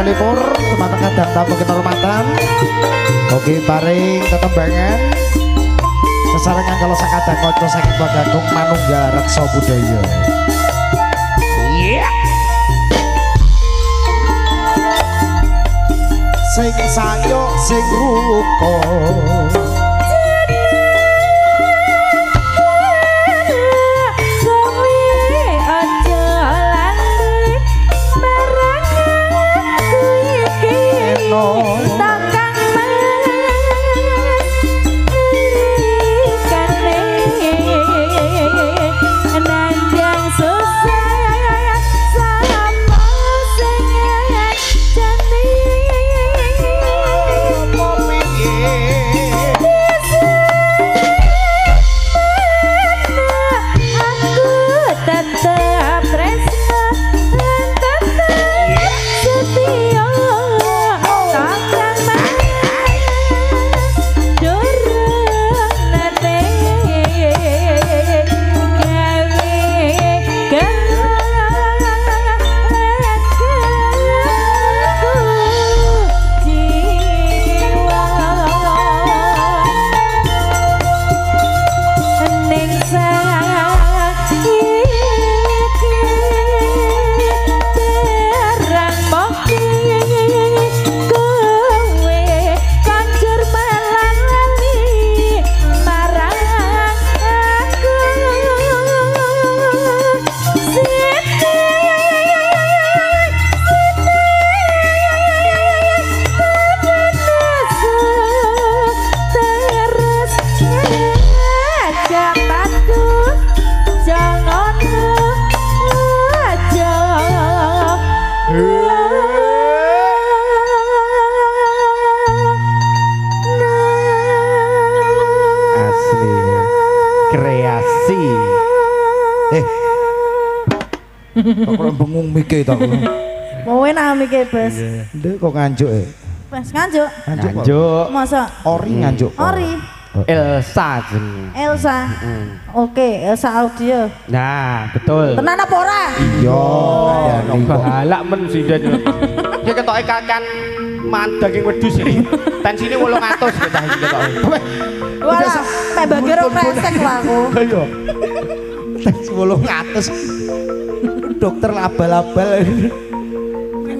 kalipur teman kadang tamu kehormatan. Oke paring tetembangan. Sesarengan kalau sakadang kanca saking Bagong manunggal reksa budaya. Iya. Sing sayo sing rukun. Kok bengung mikir to. Mau enak mikir, Bes. Ndek kok nganjuk e. Bes nganjuk. Nganjuk. Masa Ori nganjuk. Ori. Elsa jenenge. Elsa. Oke, Elsa audio. Nah, betul. Tenan apa ora? Iya. Balak men sindan. Dia ketoke kakan mandang ing wedhus iki. Tensine 800 kita iki ketoke. Walah, mek bagir resek lho aku. Iya. Tes 800. Dokter abal-abal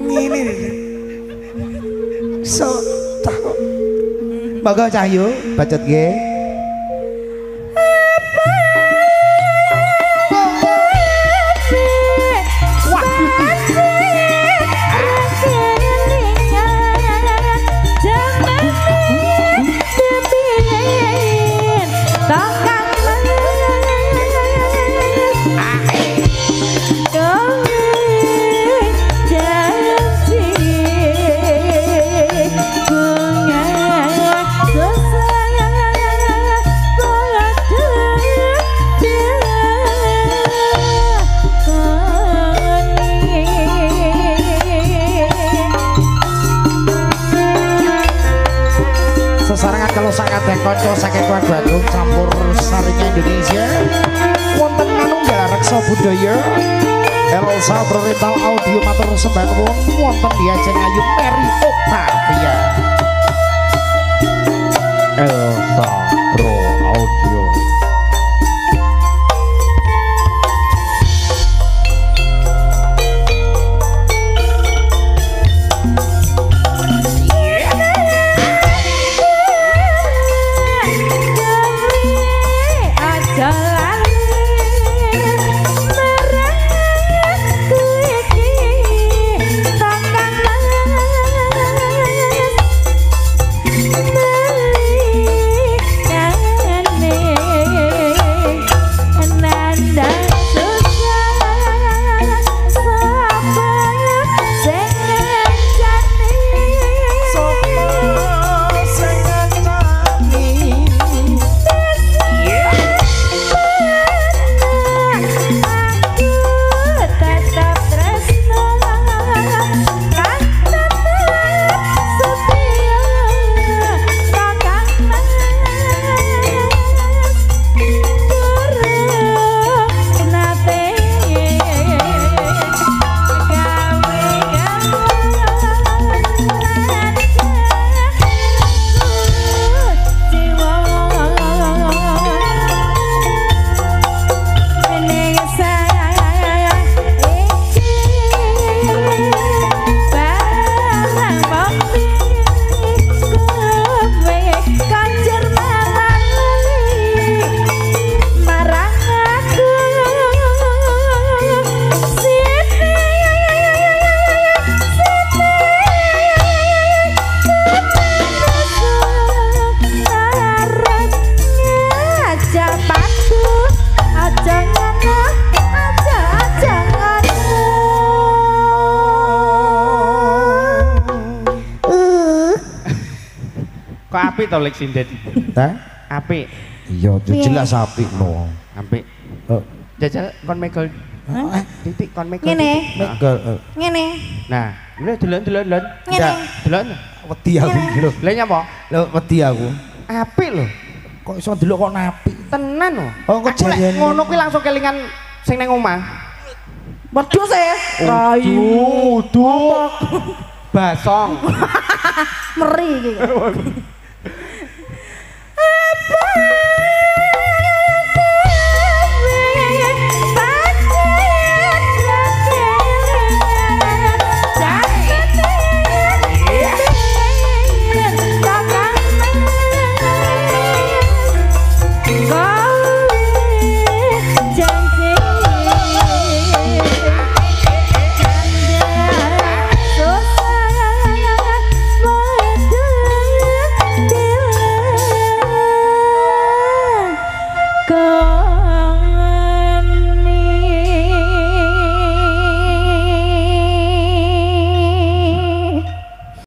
ini so tak baga cahyo bacot ge kalau sangat konco saking Bagong campur sarinya Indonesia wonten manunggal reksa budaya Elsa Oriental Audio matur sembah nuwun wonten Diajeng Ayu Mary Octavia Elsa Pro Audio apik to lek sindet. Hah? Apik. Iya, jelas apik no. Apik. Jajal kon megol. Titik kon megol. Ngene. Megel. Ngene. Nah, ini delon. Ngene. Delon. Wedi aku iki lho. Lah nyapa? Lho wedi aku. Apik lho. Kok iso delok kok apik. Tenan lho. Oh, kok Aku lek jarian. ngono kuwi langsung kelingan sing nang omah. Wedhus e. Rayu. Basong. Meri iki.